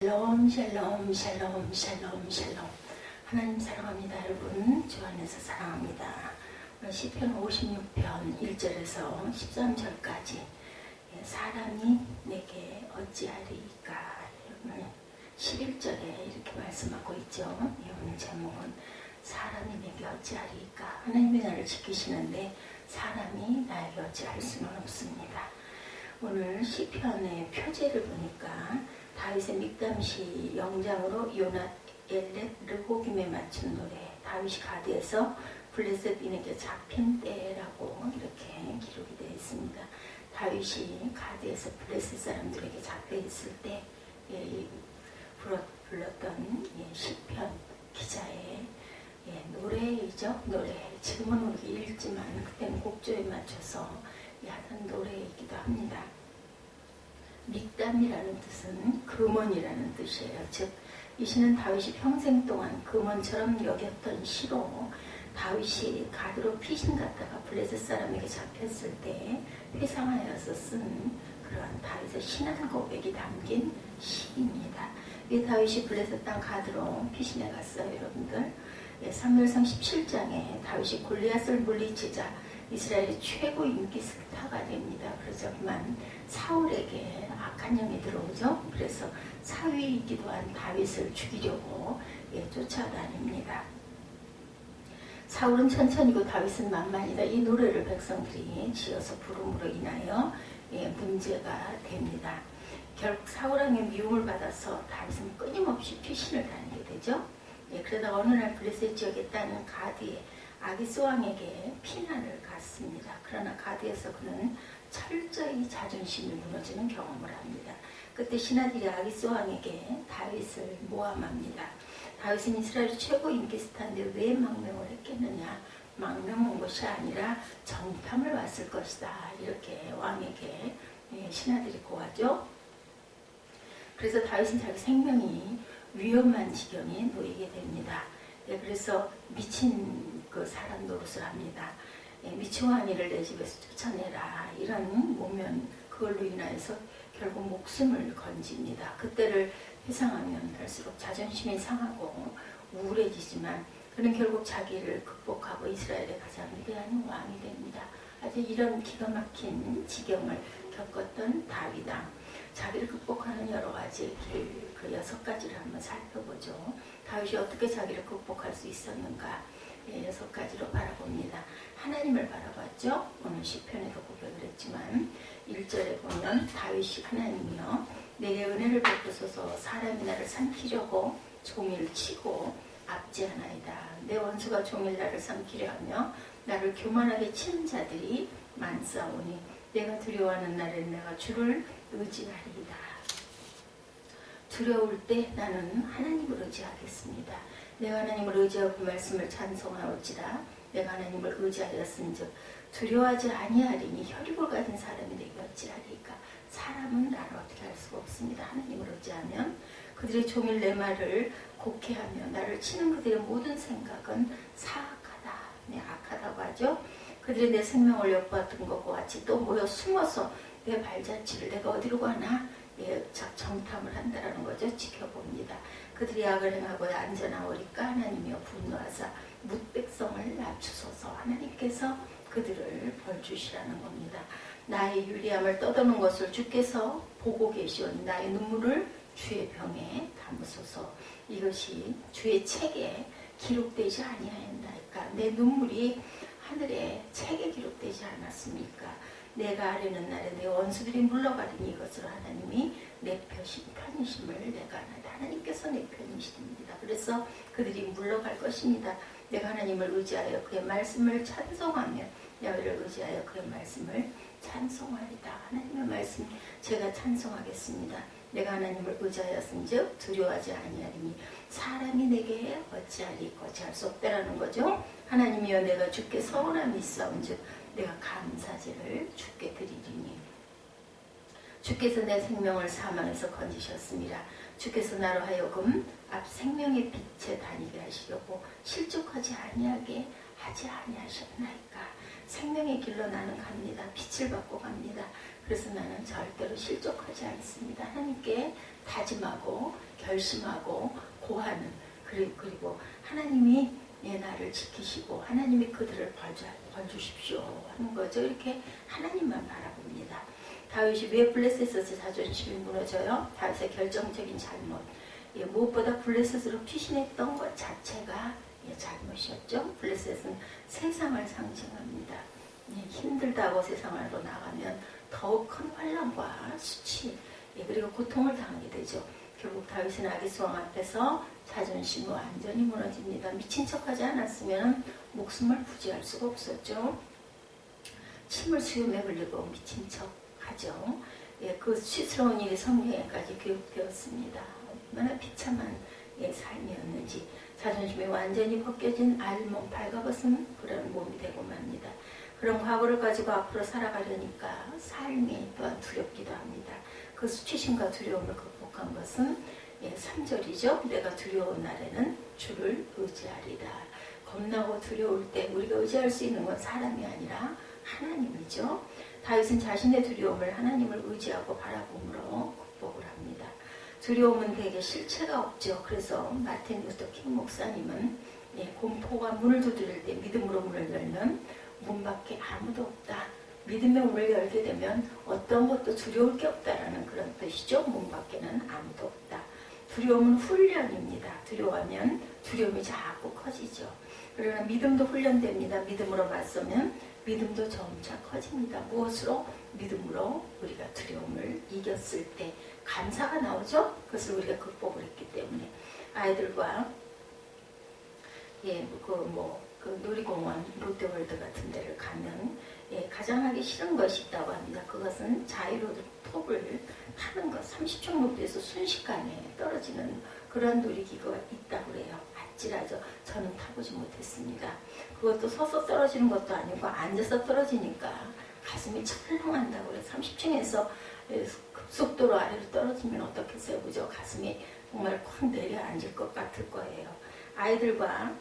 샬롬 샬롬 샬롬 샬롬 샬롬. 하나님 사랑합니다. 여러분 주 안에서 사랑합니다. 시편 56편 1절에서 13절까지 사람이 내게 어찌하리까. 11절에 이렇게 말씀하고 있죠. 오늘 제목은 사람이 내게 어찌하리까. 하나님이 나를 지키시는데 사람이 나에게 어찌할 수는 없습니다. 오늘 시편의 표제를 보니까 다윗의 믹담시 영장으로 요낫 엘렛 르호김에 맞춘 노래, 다윗이 가드에서 블레셋인에게 잡힌 때라고 이렇게 기록이 되어 있습니다. 다윗이 가드에서 블레셋 사람들에게 잡혀 있을 때 불렀던 시편 기자의 노래이죠. 노래. 지금은 우리 읽지만 그때는 곡조에 맞춰서 하던 노래이기도 합니다. 믹담이라는 뜻은 금원이라는 뜻이에요. 즉 이 시는 다윗이 평생 동안 금원처럼 여겼던 시로 다윗이 가드로 피신 갔다가 블레셋 사람에게 잡혔을 때 회상하여서 쓴 그러한 다윗의 신앙 고백이 담긴 시입니다. 이 다윗이 블레셋 땅 가드로 피신해 갔어요. 여러분들. 사무엘상 17장에 다윗이 골리앗을 물리치자 이스라엘의 최고 인기 스타가 됩니다. 그래서 그만 사울에게 악한 영이 들어오죠. 그래서 사위이기도 한 다윗을 죽이려고 쫓아다닙니다. 사울은 천천히고 다윗은 만만이다. 이 노래를 백성들이 지어서 부름으로 인하여 문제가 됩니다. 결국 사울왕의 미움을 받아서 다윗은 끊임없이 피신을 다니게 되죠. 그러다가 어느 날 블레셋 지역에 있다는 가드의 아기스 왕에게 피난을 갔습니다. 그러나 가드에서 그는 철저히 자존심이 무너지는 경험을 합니다. 그때 신하들이 아기스 왕에게 다윗을 모함합니다. 다윗은 이스라엘 최고 인기 스타인데 왜 망명을 했겠느냐. 망명 온 것이 아니라 정탐을 왔을 것이다. 이렇게 왕에게 신하들이 고하죠. 그래서 다윗은 자기 생명이 위험한 지경에 놓이게 됩니다. 그래서 미친 그 사람 노릇을 합니다. 미친 왕이를 내 집에서 쫓아내라. 이런 모면 그걸로 인하여서 결국 목숨을 건집니다. 그때를 회상하면 할수록 자존심이 상하고 우울해지지만 그는 결국 자기를 극복하고 이스라엘의 가장 위대한 왕이 됩니다. 아주 이런 기가 막힌 지경을 겪었던 다윗왕. 자기를 극복하는 여러 가지 길, 그 6가지를 한번 살펴보죠. 다윗이 어떻게 자기를 극복할 수 있었는가 6가지로 바라봅니다. 하나님을 바라봤죠. 오늘 시편에도 고백을 했지만 1절에 보면 다윗이 하나님이여 내게 은혜를 베푸소서. 사람이 나를 삼키려고 종일 치고 압제하나이다. 내 원수가 종일 나를 삼키려 하며 나를 교만하게 치는 자들이 많사오니 내가 두려워하는 날에 내가 주를 의지하리이다. 두려울 때 나는 하나님을 의지하겠습니다. 내가 하나님을 의지하고 그 말씀을 찬송하올지라. 내가 하나님을 의지하였은즉 두려워하지 아니하리니 혈육을 가진 사람이 내게 어찌하리까. 사람은 나를 어떻게 할 수가 없습니다. 하나님을 의지하면 그들이 종일 내 말을 곡해하며 나를 치는 그들의 모든 생각은 사악하다. 악하다고 하죠. 그들이 내 생명을 엿보았던 것과 같이 또 모여 숨어서 내 발자취를 내가 어디로 가나 정탐을 한다라는 거죠. 지켜봅니다. 그들이 악을 행하고 안전하오리까 하나님이여 분노하사 뭇백성을 낮추소서. 하나님께서 그들을 벌주시라는 겁니다. 나의 유리함을 떠도는 것을 주께서 보고 계시오니 나의 눈물을 주의 병에 담으소서. 이것이 주의 책에 기록되지 아니하였나이까. 내 눈물이 하늘의 책에 기록되지 않았습니까? 내가 아뢰는 날에 내 원수들이 물러가리니 이것으로 하나님이 내 편이심을 내가 아나이다. 하나님께서 내 편이십니다. 그래서 그들이 물러갈 것입니다. 내가 하나님을 의지하여 그의 말씀을 찬송하며 여호와를 의지하여 그의 말씀을 찬송하리다. 하나님의 말씀 제가 찬송하겠습니다. 내가 하나님을 의지하였은즉 두려워하지 아니하리니 사람이 내게 어찌하리 어찌할 수 없다라는 거죠. 하나님이여 내가 주께 서운함이 있사온즉 내가 감사제를 주께 드리리니 주께서 내 생명을 사망에서 건지셨습니다. 주께서 나로 하여금 앞 생명의 빛에 다니게 하시려고 실족하지 아니하게 하지 아니하셨나이까. 생명의 길로 나는 갑니다. 빛을 받고 갑니다. 그래서 나는 절대로 실족하지 않습니다. 하나님께 다짐하고 결심하고 고하는, 그리고 하나님이 나를 지키시고 하나님이 그들을 벌주십시오 하는 거죠. 이렇게 하나님만 바라봅니다. 다윗이 왜 블레셋에서 자존심이 무너져요? 다윗의 결정적인 잘못. 무엇보다 블레셋으로 피신했던 것 자체가 잘못이었죠. 블레셋은 세상을 상징합니다. 힘들다고 세상으로 나가면 더욱 큰 환난과 수치, 그리고 고통을 당하게 되죠. 결국 다윗은 아기스 왕 앞에서 자존심이 완전히 무너집니다. 미친 척하지 않았으면 목숨을 부지할 수가 없었죠. 침을 수염에 흘리고 미친 척하죠. 그 수치스러운 일이 성경에까지 교육되었습니다. 얼마나 비참한 삶이었는지. 자존심이 완전히 벗겨진 알몸 발가벗은 그런 몸이 되고 맙니다. 그런 과거를 가지고 앞으로 살아가려니까 삶이 또한 두렵기도 합니다. 그 수치심과 두려움을 극복한 것은 3절이죠. 내가 두려운 날에는 주를 의지하리라. 겁나고 두려울 때 우리가 의지할 수 있는 건 사람이 아니라 하나님이죠. 다윗은 자신의 두려움을 하나님을 의지하고 바라봄으로 극복을 합니다. 두려움은 대개 실체가 없죠. 그래서 마틴 루터 킹 목사님은 공포가 문을 두드릴 때 믿음으로 문을 열면 문 밖에 아무도 없다. 믿음의 문을 열게 되면 어떤 것도 두려울 게 없다라는 그런 뜻이죠. 문 밖에는 아무도 없다. 두려움은 훈련입니다. 두려워하면 두려움이 자꾸 커지죠. 그러나 믿음도 훈련됩니다. 믿음으로 맞서면 믿음도 점차 커집니다. 무엇으로? 믿음으로 우리가 두려움을 이겼을 때 감사가 나오죠. 그것을 우리가 극복을 했기 때문에 아이들과 그 놀이공원, 롯데월드 같은 데를 가면 가장 하기 싫은 것이 있다고 합니다. 그것은 자이로톱을 타는 것, 30층 높이에서 순식간에 떨어지는 그런 놀이기구가 있다고 그래요. 아찔하죠. 저는 타보지 못했습니다. 그것도 서서 떨어지는 것도 아니고 앉아서 떨어지니까 가슴이 철렁한다고 그래요. 30층에서 급속도로 아래로 떨어지면 어떻겠어요? 그죠? 가슴이 정말 콱 내려앉을 것 같을 거예요. 아이들과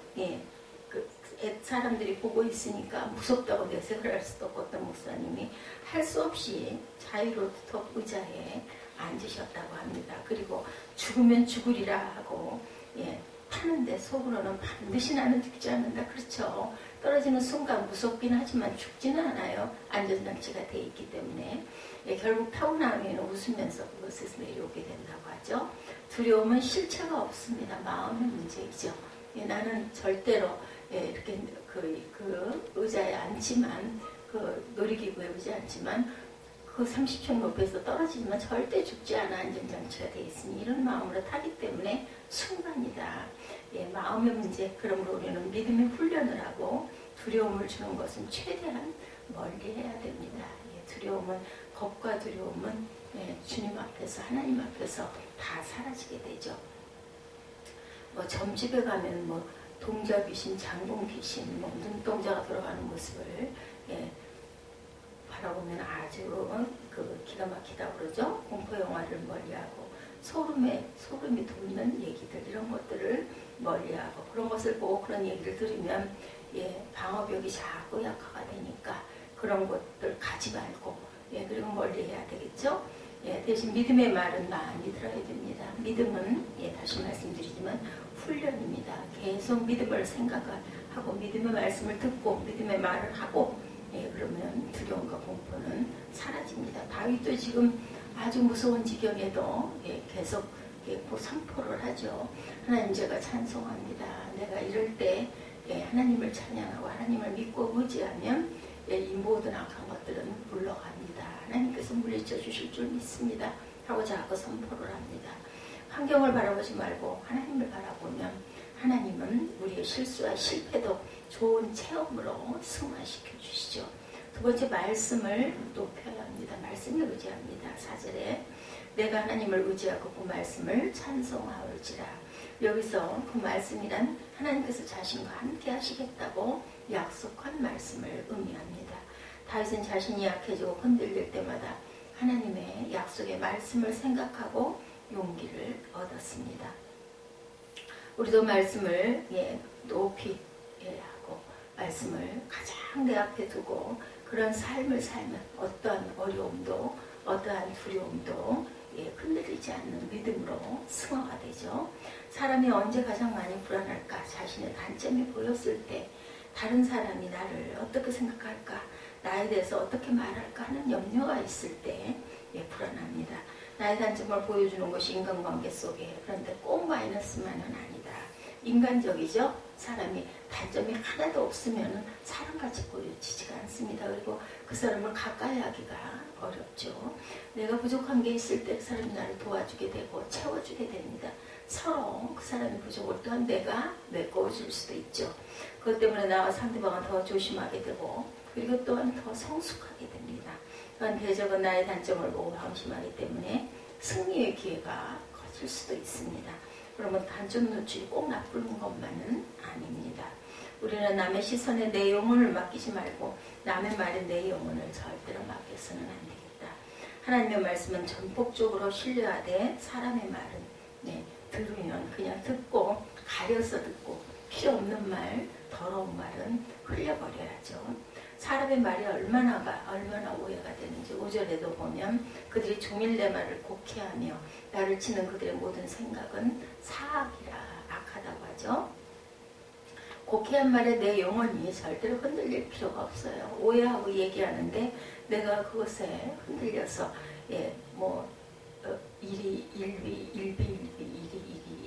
사람들이 보고 있으니까 무섭다고 내색을 할 수도 없고 어떤 목사님이 할 수 없이 자이로톱 의자에 앉으셨다고 합니다. 그리고 죽으면 죽으리라 하고 타는데 속으로는 반드시 나는 죽지 않는다. 그렇죠. 떨어지는 순간 무섭긴 하지만 죽지는 않아요. 안전장치가 돼 있기 때문에 결국 타고 나면 웃으면서 그것에서 내려오게 된다고 하죠. 두려움은 실체가 없습니다. 마음의 문제이죠. 나는 절대로 이렇게 그 의자에 앉지만 그 놀이기구에 의지 앉지만 그 30층 높이에서 떨어지지만 절대 죽지 않아. 안전장치가 돼 있으니 이런 마음으로 타기 때문에 순간이다. 마음의 문제. 그러므로 우리는 믿음의 훈련을 하고 두려움을 주는 것은 최대한 멀리 해야 됩니다. 두려움은 겁과 두려움은 주님 앞에서 하나님 앞에서 다 사라지게 되죠. 점집에 가면 동자 귀신, 장군 귀신, 눈동자가 돌아가는 모습을 바라보면 아주 기가 막히다고 그러죠. 공포 영화를 멀리하고 소름이 돋는 얘기들 이런 것들을 멀리하고 그런 것을 보고 그런 얘기를 들으면 방어벽이 자꾸 약화가 되니까 그런 것들 가지 말고 그리고 멀리해야 되겠죠. 대신 믿음의 말은 많이 들어야 됩니다. 믿음은 다시 말씀드리지만 훈련입니다. 계속 믿음을 생각하고 믿음의 말씀을 듣고 믿음의 말을 하고 그러면 두려움과 공포는 사라집니다. 다윗도 지금 아주 무서운 지경에도 계속 선포를 하죠. 하나님 제가 찬송합니다. 내가 이럴 때 하나님을 찬양하고 하나님을 믿고 의지하면 이 모든 악한 것들은 물러갑니다. 하나님께서 물리쳐 주실 줄 믿습니다. 하고 자꾸 선포를 합니다. 환경을 바라보지 말고 하나님을 바라보면 하나님은 우리의 실수와 실패도 좋은 체험으로 승화시켜 주시죠. 두 번째 말씀을 높여야 합니다. 말씀을 의지합니다. 4절에 내가 하나님을 의지하고 그 말씀을 찬송하올지라. 여기서 그 말씀이란 하나님께서 자신과 함께 하시겠다고 약속한 말씀을 의미합니다. 다윗은 자신이 약해지고 흔들릴 때마다 하나님의 약속의 말씀을 생각하고 용기를 얻었습니다. 우리도 말씀을 높이 하고 말씀을 가장 내 앞에 두고 그런 삶을 살면 어떠한 어려움도 어떠한 두려움도 흔들리지 않는 믿음으로 승화가 되죠. 사람이 언제 가장 많이 불안할까? 자신의 단점이 보였을 때 다른 사람이 나를 어떻게 생각할까? 나에 대해서 어떻게 말할까 하는 염려가 있을 때 불안합니다. 나의 단점을 보여주는 것이 인간관계 속에, 그런데 꼭 마이너스만은 아니다. 인간적이죠? 사람이 단점이 하나도 없으면 사람같이 보여지지가 않습니다. 그리고 그 사람을 가까이 하기가 어렵죠. 내가 부족한 게 있을 때 그 사람이 나를 도와주게 되고 채워주게 됩니다. 서로 그 사람의 부족을 또한 내가 메꿔줄 수도 있죠. 그것 때문에 나와 상대방은 더 조심하게 되고, 그리고 또한 더 성숙하게 됩니다. 또한 대적은 나의 단점을 보고 방심하기 때문에 승리의 기회가 커질 수도 있습니다. 그러면 단점 노출이 꼭 나쁜 것만은 아닙니다. 우리는 남의 시선에 내 영혼을 맡기지 말고 남의 말에 내 영혼을 절대로 맡겨서는 안 되겠다. 하나님의 말씀은 전폭적으로 신뢰하되 사람의 말은 들으면 그냥 듣고 가려서 듣고 필요 없는 말, 더러운 말은 흘려버려야죠. 사람의 말이 얼마나 오해가 되는지 5절에도 보면 그들이 종일 내 말을 곡해하며 나를 치는 그들의 모든 생각은 사악이라 악하다고 하죠. 곡해한 말에 내 영혼이 절대로 흔들릴 필요가 없어요. 오해하고 얘기하는데 내가 그것에 흔들려서 일이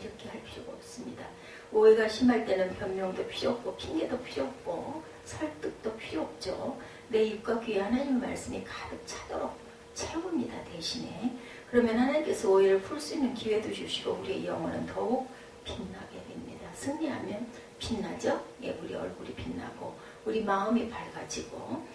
이렇게 할 필요가 없습니다. 오해가 심할 때는 변명도 필요 없고 핑계도 필요 없고 설득도 필요 없죠. 내 입과 귀에 하나님의 말씀이 가득 차도록 채웁니다. 대신에 그러면 하나님께서 오해를 풀 수 있는 기회도 주시고 우리의 영혼은 더욱 빛나게 됩니다. 승리하면 빛나죠. 우리 얼굴이 빛나고 우리 마음이 밝아지고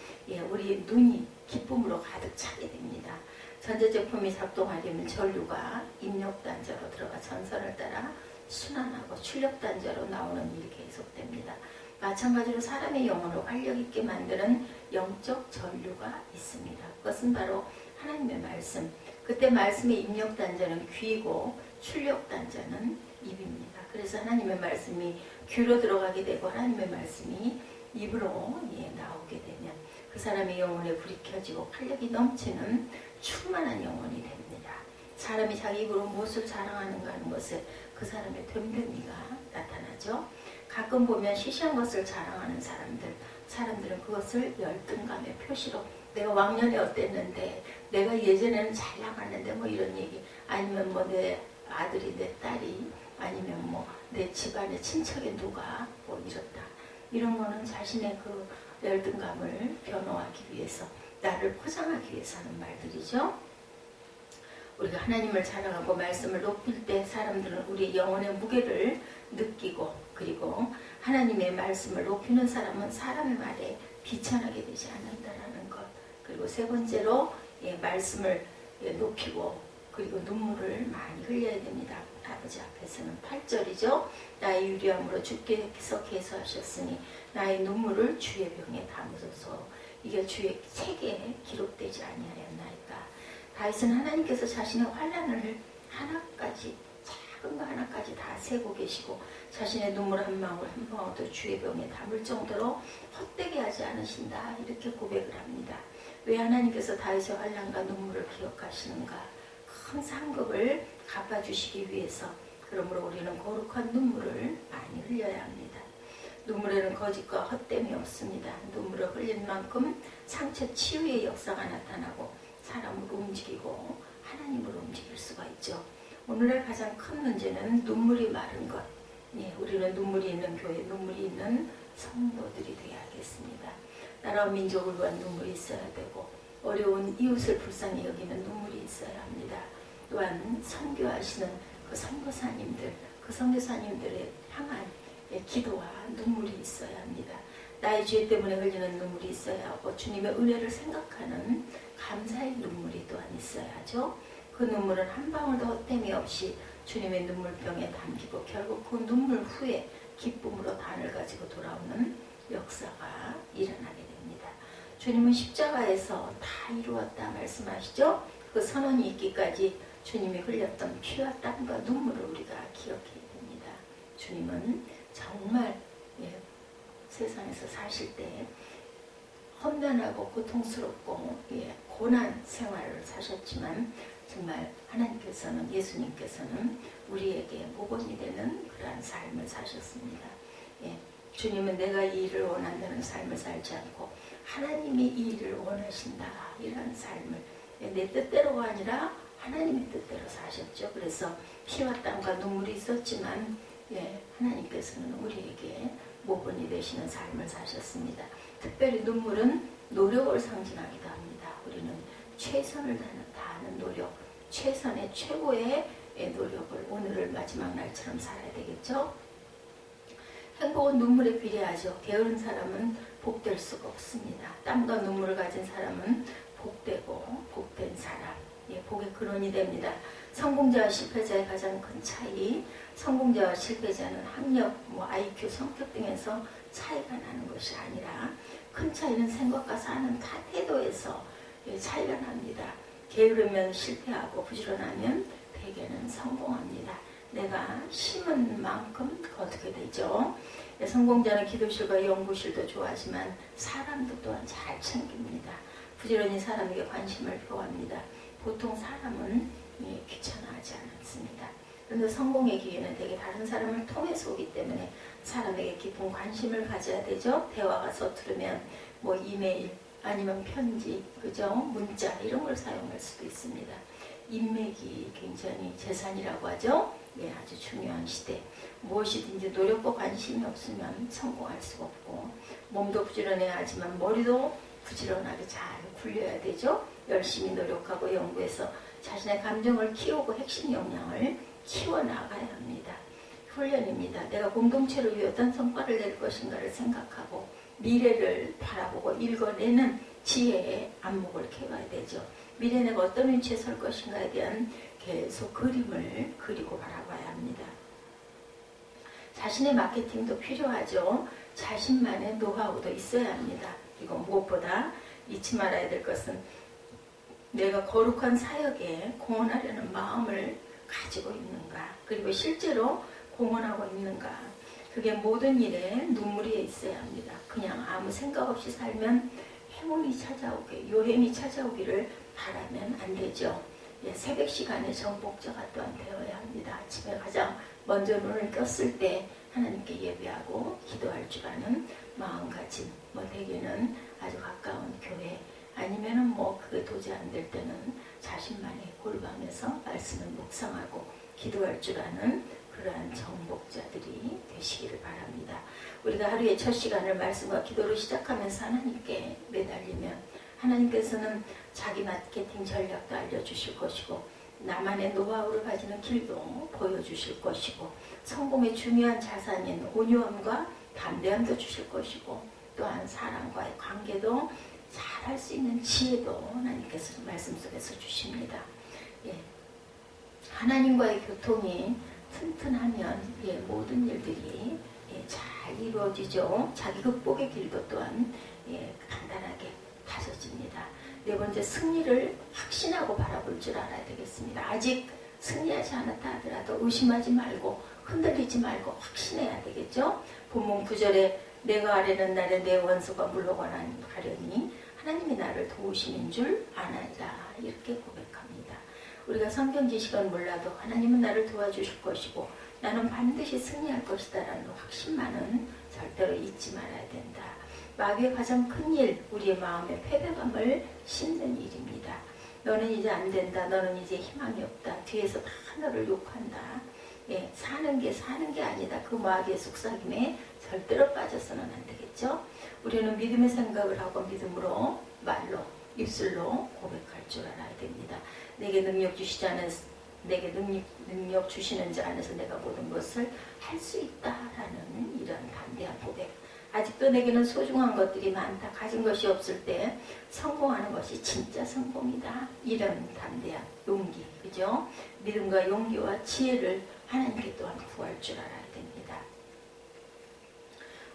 우리 눈이 기쁨으로 가득 차게 됩니다. 전자제품이 작동하려면 전류가 입력단자로 들어가 전선을 따라 순환하고 출력단자로 나오는 일이 계속됩니다. 마찬가지로 사람의 영혼을 활력있게 만드는 영적 전류가 있습니다. 그것은 바로 하나님의 말씀. 그때 말씀의 입력단자는 귀이고 출력단자는 입입니다. 그래서 하나님의 말씀이 귀로 들어가게 되고 하나님의 말씀이 입으로 나오게 되면 그 사람의 영혼에 불이 켜지고 활력이 넘치는 충만한 영혼이 됩니다. 사람이 자기 입으로 무엇을 자랑하는가 하는 것에 그 사람의 됨됨이가 나타나죠. 가끔 보면 시시한 것을 자랑하는 사람들은 그것을 열등감의 표시로 내가 왕년에 어땠는데 내가 예전에는 잘 나갔는데 이런 얘기, 아니면 내 아들이 내 딸이, 아니면 내 집안의 친척의 누가 이렇다, 이런 거는 자신의 그 열등감을 변호하기 위해서, 나를 포장하기 위해서 하는 말들이죠. 우리가 하나님을 자랑하고 말씀을 높일 때 사람들은 우리 영혼의 무게를 느끼고, 그리고 하나님의 말씀을 높이는 사람은 사람의 말에 비천하게 되지 않는다라는 것. 그리고 세 번째로 말씀을 높이고 그리고 눈물을 많이 흘려야 됩니다. 아버지 앞에서는 8절이죠. 나의 유리함으로 주께서 계수하셨으니 나의 눈물을 주의 병에 담으소서. 이게 주의 책에 기록되지 아니하였나이까. 다윗은 하나님께서 자신의 환난을 하나까지, 작은 거 하나까지 다 세고 계시고 자신의 눈물 한 방울 한 방울도 주의 병에 담을 정도로 헛되게 하지 않으신다, 이렇게 고백을 합니다. 왜 하나님께서 다윗의 환난과 눈물을 기억하시는가? 큰 상급을 갚아주시기 위해서. 그러므로 우리는 거룩한 눈물을 많이 흘려야 합니다. 눈물에는 거짓과 헛됨이 없습니다. 눈물을 흘린 만큼 상처 치유의 역사가 나타나고 사람을 움직이고 하나님을 움직일 수가 있죠. 오늘날 가장 큰 문제는 눈물이 마른 것. 우리는 눈물이 있는 교회, 눈물이 있는 성도들이 되어야겠습니다. 나라와 민족을 위한 눈물이 있어야 되고 어려운 이웃을 불쌍히 여기는 눈물이 있어야 합니다. 또한 선교하시는 그 선교사님들, 그 선교사님들의 향한 기도와 눈물이 있어야 합니다. 나의 죄 때문에 흘리는 눈물이 있어야 하고 주님의 은혜를 생각하는 감사의 눈물이 또한 있어야 하죠. 그 눈물은 한 방울도 헛됨이 없이 주님의 눈물병에 담기고 결국 그 눈물 후에 기쁨으로 단을 가지고 돌아오는 역사가 일어나게 됩니다. 주님은 십자가에서 다 이루었다 말씀하시죠. 그 선언이 있기까지 주님이 흘렸던 피와 땀과 눈물을 우리가 기억해야 됩니다. 주님은 정말 세상에서 사실 때 험난하고 고통스럽고 고난 생활을 사셨지만 정말 하나님께서는, 예수님께서는 우리에게 모범이 되는 그러한 삶을 사셨습니다. 예, 주님은 내가 이 일을 원한다는 삶을 살지 않고 하나님이 이 일을 원하신다, 이러한 삶을, 내 뜻대로가 아니라 하나님의 뜻대로 사셨죠. 그래서 피와 땀과 눈물이 있었지만 하나님께서는 우리에게 모범이 되시는 삶을 사셨습니다. 특별히 눈물은 노력을 상징하기도 합니다. 우리는 최선을 다하는 노력, 최선의 최고의 노력을 오늘을 마지막 날처럼 살아야 되겠죠. 행복은 눈물에 비례하죠. 게으른 사람은 복될 수가 없습니다. 땀과 눈물을 가진 사람은 복되고 복된 사람, 복의 근원이 됩니다. 성공자와 실패자의 가장 큰 차이, 성공자와 실패자는 학력, IQ, 성격 등에서 차이가 나는 것이 아니라 큰 차이는 생각과 사는 태도에서 차이가 납니다. 게으르면 실패하고 부지런하면 대개는 성공합니다. 내가 심은 만큼 거두게 되죠. 성공자는 기도실과 연구실도 좋아하지만 사람도 또한 잘 챙깁니다. 부지런히 사람에게 관심을 표합니다. 보통 사람은 귀찮아하지 않습니다. 그런데 성공의 기회는 되게 다른 사람을 통해서 오기 때문에 사람에게 깊은 관심을 가져야 되죠. 대화가 서투르면 이메일 아니면 편지, 그죠? 문자 이런 걸 사용할 수도 있습니다. 인맥이 굉장히 재산이라고 하죠. 아주 중요한 시대. 무엇이든지 노력과 관심이 없으면 성공할 수가 없고, 몸도 부지런해야 하지만 머리도 부지런하게 잘 굴려야 되죠. 열심히 노력하고 연구해서 자신의 감정을 키우고 핵심 역량을 키워나가야 합니다. 훈련입니다. 내가 공동체를 위해 어떤 성과를 낼 것인가를 생각하고 미래를 바라보고 읽어내는 지혜의 안목을 키워야 되죠. 미래에 내가 어떤 위치에 설 것인가에 대한 계속 그림을 그리고 바라봐야 합니다. 자신의 마케팅도 필요하죠. 자신만의 노하우도 있어야 합니다. 그리고 무엇보다 잊지 말아야 될 것은 내가 거룩한 사역에 공헌하려는 마음을 가지고 있는가, 그리고 실제로 공헌하고 있는가. 그게 모든 일에 눈물이 있어야 합니다. 그냥 아무 생각 없이 살면 요행이 찾아오기를 바라면 안 되죠. 새벽 시간에 정복자가 또한 되어야 합니다. 아침에 가장 먼저 눈을 떴을 때 하나님께 예배하고 기도할 줄 아는 마음가짐, 대개는 아주 가까운 교회, 아니면은 그게 도저히 안 될 때는 자신만의 골방에서 말씀을 묵상하고 기도할 줄 아는 그러한 정복자들이 되시기를 바랍니다. 우리가 하루의 첫 시간을 말씀과 기도로 시작하면서 하나님께 매달리면 하나님께서는 자기 마케팅 전략도 알려주실 것이고 나만의 노하우를 가지는 길도 보여주실 것이고 성공의 중요한 자산인 온유함과 담대함도 주실 것이고 또한 사람과의 관계도 잘할 수 있는 지혜도 하나님께서 말씀 속에서 주십니다. 하나님과의 교통이 튼튼하면 모든 일들이 잘 이루어지죠. 자기 극복의 길도 또한 간단하게 다져집니다. 네 번째, 승리를 확신하고 바라볼 줄 알아야 되겠습니다. 아직 승리하지 않았다 하더라도 의심하지 말고 흔들리지 말고 확신해야 되겠죠. 본문 9절에 내가 아뢰는 날에 내 원수가 물러가려니 하나님이 나를 도우시는 줄 아나이다, 이렇게 고백합니다. 우리가 성경 지식은 몰라도 하나님은 나를 도와주실 것이고 나는 반드시 승리할 것이다 라는 확신만은 절대로 잊지 말아야 된다. 마귀의 가장 큰 일, 우리의 마음에 패배감을 심는 일입니다. 너는 이제 안 된다, 너는 이제 희망이 없다, 뒤에서 다 너를 욕한다, 사는 게 아니다. 그 마귀의 속삭임에 절대로 빠져서는 안 되겠죠. 우리는 믿음의 생각을 하고 믿음으로 말로 입술로 고백할 줄 알아야 됩니다. 내게 능력 주시는 자 안에서 내가 모든 것을 할 수 있다라는 이런 담대한 고백. 아직도 내게는 소중한 것들이 많다. 가진 것이 없을 때 성공하는 것이 진짜 성공이다. 이런 담대한 용기, 그죠? 믿음과 용기와 지혜를 하나님께 또한 구할 줄 알아야 됩니다.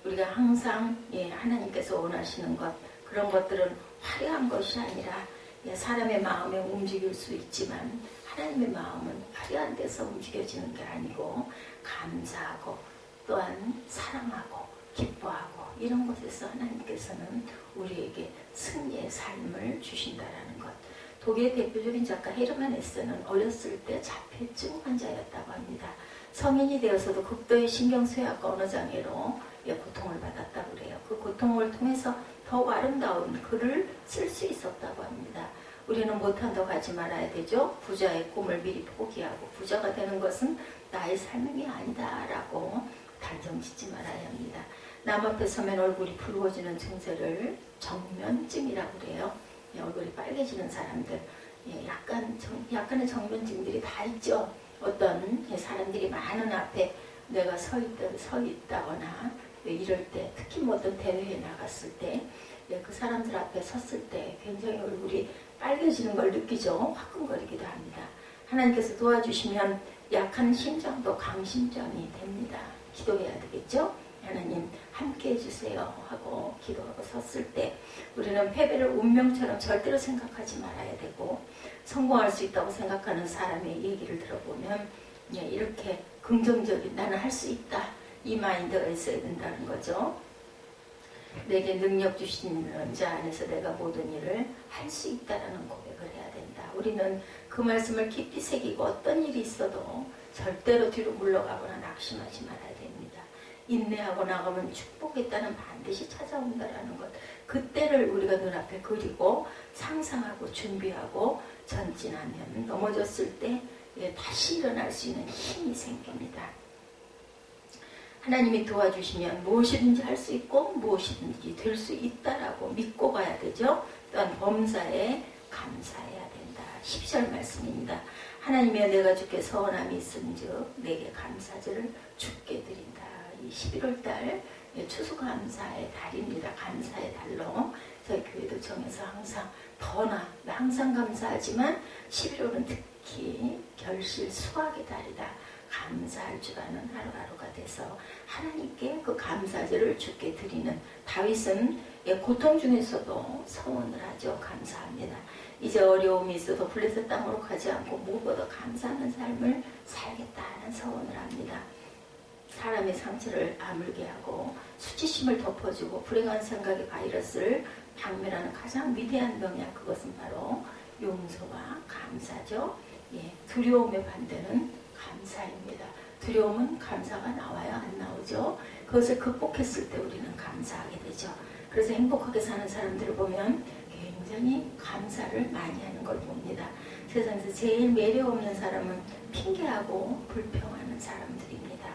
우리가 항상 하나님께서 원하시는 것, 그런 것들은 화려한 것이 아니라 사람의 마음에 움직일 수 있지만 하나님의 마음은 화려한 데서 움직여지는 게 아니고 감사하고 또한 사랑하고 기뻐하고 이런 곳에서 하나님께서는 우리에게 승리의 삶을 주신다라는 것. 독일의 대표적인 작가 헤르만 헤세는 어렸을 때 자폐증 환자였다고 합니다. 성인이 되어서도 극도의 신경쇠약과 언어장애로 고통을 받았다고 그래요. 그 고통을 통해서 더욱 아름다운 글을 쓸 수 있었다고 합니다. 우리는 못한다고 하지 말아야 되죠. 부자의 꿈을 미리 포기하고 부자가 되는 것은 나의 삶이 아니다 라고 단정짓지 말아야 합니다. 남 앞에 서면 얼굴이 붉어지는 증세를 정면증이라고 그래요. 얼굴이 빨개지는 사람들, 약간의 정면증들이 다 있죠. 어떤 사람들이 많은 앞에 내가 서 있다거나 이럴 때, 특히 뭐 어떤 대회에 나갔을 때, 그 사람들 앞에 섰을 때 굉장히 얼굴이 빨개지는 걸 느끼죠. 화끈거리기도 합니다. 하나님께서 도와주시면 약한 심장도 강심장이 됩니다. 기도해야 되겠죠? 하나님 함께 해주세요 하고 기도하고 섰을 때 우리는 패배를 운명처럼 절대로 생각하지 말아야 되고, 성공할 수 있다고 생각하는 사람의 얘기를 들어보면 이렇게 긍정적인, 나는 할 수 있다, 이 마인드가 있어야 된다는 거죠. 내게 능력 주시는 자 안에서 내가 모든 일을 할 수 있다라는 고백을 해야 된다. 우리는 그 말씀을 깊이 새기고 어떤 일이 있어도 절대로 뒤로 물러가거나 낙심하지 말아야 됩니다. 인내하고 나가면 축복의 때는 반드시 찾아온다라는 것, 그때를 우리가 눈앞에 그리고 상상하고 준비하고 전진하면 넘어졌을 때 다시 일어날 수 있는 힘이 생깁니다. 하나님이 도와주시면 무엇이든지 할 수 있고 무엇이든지 될 수 있다라고 믿고 가야 되죠. 또한 범사에 감사해야 된다. 10절 말씀입니다. 하나님이여 내가 주께 서원함이 있은즉 내게 감사절을 주께 드린다. 이 11월달 추수감사의 달입니다. 감사의 달로 저희 교회도 정해서 항상 감사하지만 11월은 특히 결실 수확의 달이다. 감사할 줄 아는 하루하루가 돼서 하나님께 그 감사절을 주께 드리는, 다윗은 고통 중에서도 서원을 하죠. 감사합니다. 이제 어려움이 있어도 블레셋 땅으로 가지 않고 무엇보다 감사하는 삶을 살겠다는 서원을 합니다. 사람의 상처를 아물게 하고 수치심을 덮어주고 불행한 생각의 바이러스를 박멸하는 가장 위대한 병약, 그것은 바로 용서와 감사죠. 두려움의 반대는 감사입니다. 두려움은 감사가 나와야 안 나오죠. 그것을 극복했을 때 우리는 감사하게 되죠. 그래서 행복하게 사는 사람들을 보면 굉장히 감사를 많이 하는 걸 봅니다. 세상에서 제일 매력 없는 사람은 핑계하고 불평하는 사람들입니다.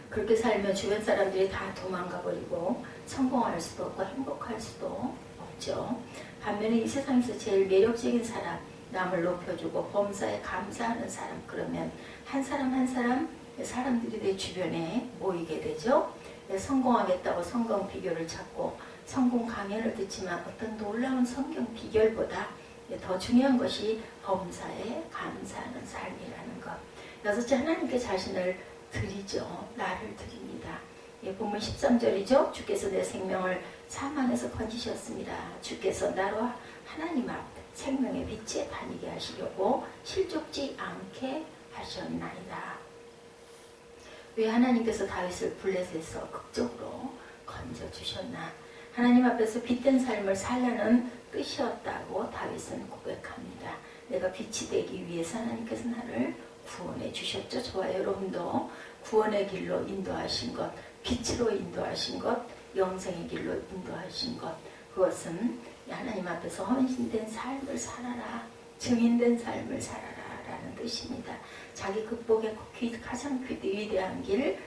그렇게 살면 주변 사람들이 다 도망가 버리고 성공할 수도 없고 행복할 수도 없죠. 반면에 이 세상에서 제일 매력적인 사람, 남을 높여주고 범사에 감사하는 사람, 그러면 한 사람 사람들이 내 주변에 모이게 되죠. 성공하겠다고 성공 비결을 찾고 성공 강연을 듣지만 어떤 놀라운 성경 비결보다 더 중요한 것이 범사에 감사하는 삶이라는 것. 여섯째, 하나님께 자신을 드리죠. 나를 드립니다. 본문 13절이죠. 주께서 내 생명을 사망에서 건지셨습니다. 주께서 나로 하나님 앞 생명의 빛에 다니게 하시려고 실족지 않게 하셨나이다. 왜 하나님께서 다윗을 블레셋에서 극적으로 건져주셨나? 하나님 앞에서 빛된 삶을 살라는 뜻이었다고 다윗은 고백합니다. 내가 빛이 되기 위해서 하나님께서 나를 구원해 주셨죠. 저와 여러분도 구원의 길로 인도하신 것, 빛으로 인도하신 것, 영생의 길로 인도하신 것, 그것은 하나님 앞에서 헌신된 삶을 살아라, 증인된 삶을 살아라 라는 뜻입니다. 자기 극복의 가장 위대한 길,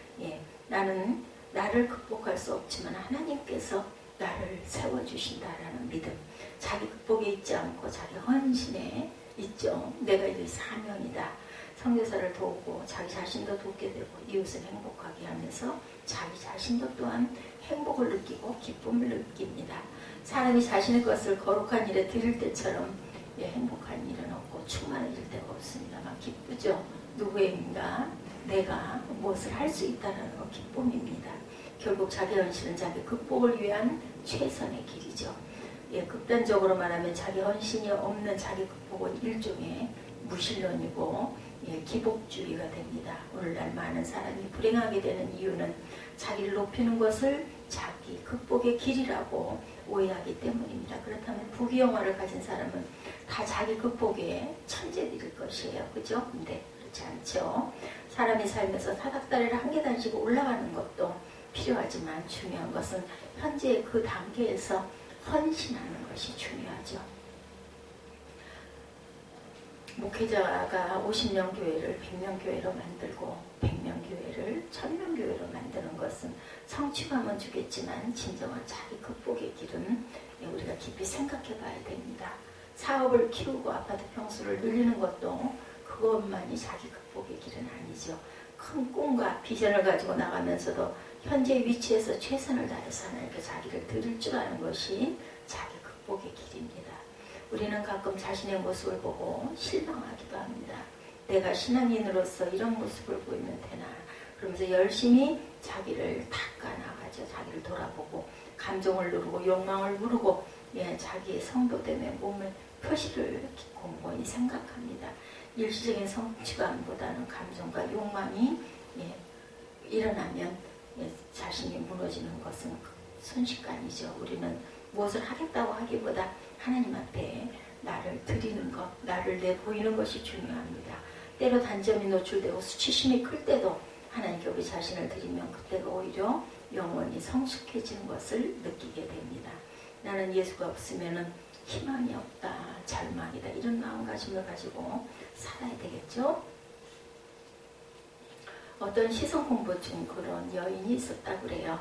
나는 나를 극복할 수 없지만 하나님께서 나를 세워주신다라는 믿음, 자기 극복에 있지 않고 자기 헌신에 있죠. 내가 이 사명이다. 선교사를 도우고 자기 자신도 돕게 되고 이웃을 행복하게 하면서 자기 자신도 또한 행복을 느끼고 기쁨을 느낍니다. 사람이 자신의 것을 거룩한 일에 드릴 때처럼 행복한 일은 없고 충만해질 때가 없습니다. 막 기쁘죠. 누구인가 내가 무엇을 할 수 있다는 거 기쁨입니다. 결국 자기 헌신은 자기 극복을 위한 최선의 길이죠. 극단적으로 말하면 자기 헌신이 없는 자기 극복은 일종의 무신론이고 기복주의가 됩니다. 오늘날 많은 사람이 불행하게 되는 이유는 자기를 높이는 것을 자기 극복의 길이라고 오해하기 때문입니다. 그렇다면 부귀영화를 가진 사람은 다 자기 극복의 천재들일 것이에요. 그죠? 근데 그렇지 않죠. 사람이 살면서 사닥다리를 한 계단씩 올라가는 것도 필요하지만 중요한 것은 현재 그 단계에서 헌신하는 것이 중요하죠. 목회자가 50명 교회를 100명 교회로 만들고 100명 교회를 1000명 교회로 만드는 것은 성취감은 주겠지만 진정한 자기 극복의 길은 우리가 깊이 생각해 봐야 됩니다. 사업을 키우고 아파트 평수를 늘리는 것도 그것만이 자기 극복의 길은 아니죠. 큰 꿈과 비전을 가지고 나가면서도 현재 위치에서 최선을 다해서 하나님께 자기를 드릴 줄 아는 것이 자기 극복의 길입니다. 우리는 가끔 자신의 모습을 보고 실망하기도 합니다. 내가 신앙인으로서 이런 모습을 보이면 되나 그러면서 열심히 자기를 닦아나가죠. 자기를 돌아보고 감정을 누르고 욕망을 누르고 자기의 성도됨의 몸을 표시를 곰곰이 생각합니다. 일시적인 성취감보다는 감정과 욕망이 일어나면 자신이 무너지는 것은 순식간이죠. 우리는 무엇을 하겠다고 하기보다 하나님 앞에 나를 드리는 것, 나를 내보이는 것이 중요합니다. 때로 단점이 노출되고 수치심이 클 때도 하나님께 우리 자신을 드리면 그때가 오히려 영원히 성숙해지는 것을 느끼게 됩니다. 나는 예수가 없으면 희망이 없다, 절망이다 이런 마음가짐을 가지고 살아야 되겠죠. 어떤 시선공부증 그런 여인이 있었다고 그래요.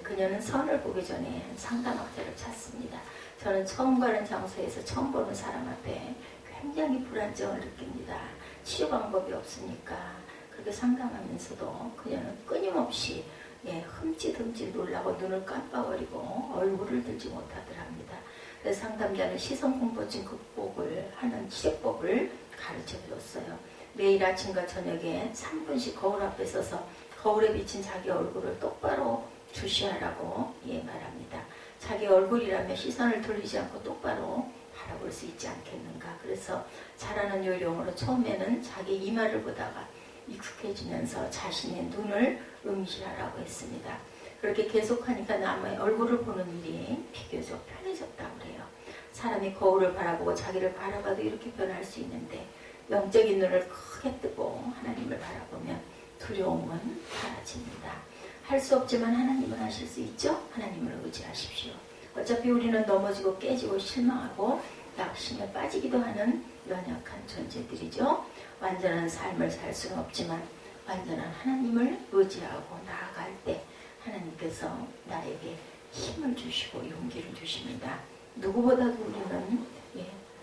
그녀는 선을 보기 전에 상담학자를 찾습니다. 저는 처음 가는 장소에서 처음 보는 사람 앞에 굉장히 불안정을 느낍니다. 치료 방법이 없으니까 그렇게 상담하면서도 그녀는 끊임없이 흠칫흠칫 놀라고 눈을 깜빡거리고 얼굴을 들지 못하더랍니다. 그래서 상담자는 시선공포증 극복을 하는 치료법을 가르쳐줬어요. 매일 아침과 저녁에 3분씩 거울 앞에 서서 거울에 비친 자기 얼굴을 똑바로 주시하라고 말합니다. 자기 얼굴이라면 시선을 돌리지 않고 똑바로 바라볼 수 있지 않겠는가. 그래서 잘하는 요령으로 처음에는 자기 이마를 보다가 익숙해지면서 자신의 눈을 응시하라고 했습니다. 그렇게 계속하니까 남의 얼굴을 보는 일이 비교적 편해졌다고 그래요. 사람이 거울을 바라보고 자기를 바라봐도 이렇게 변할 수 있는데 영적인 눈을 크게 뜨고 하나님을 바라보면 두려움은 사라집니다. 할 수 없지만 하나님은 하실 수 있죠? 하나님을 의지하십시오. 어차피 우리는 넘어지고 깨지고 실망하고 낙심에 빠지기도 하는 연약한 존재들이죠. 완전한 삶을 살 수는 없지만 완전한 하나님을 의지하고 나아갈 때 하나님께서 나에게 힘을 주시고 용기를 주십니다. 누구보다도 우리는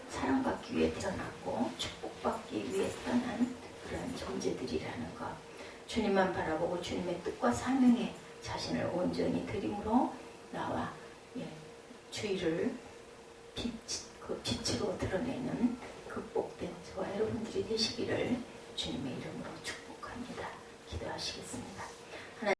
사랑받기 위해 태어났고 축복받기 위해 태어난 그런 존재들이라는 것. 주님만 바라보고 주님의 뜻과 사명에 자신을 온전히 드림으로 나와 주의를 빛으로 드러내는 극복된 저와 여러분들이 되시기를 주님의 이름으로 축복합니다. 기도하시겠습니다.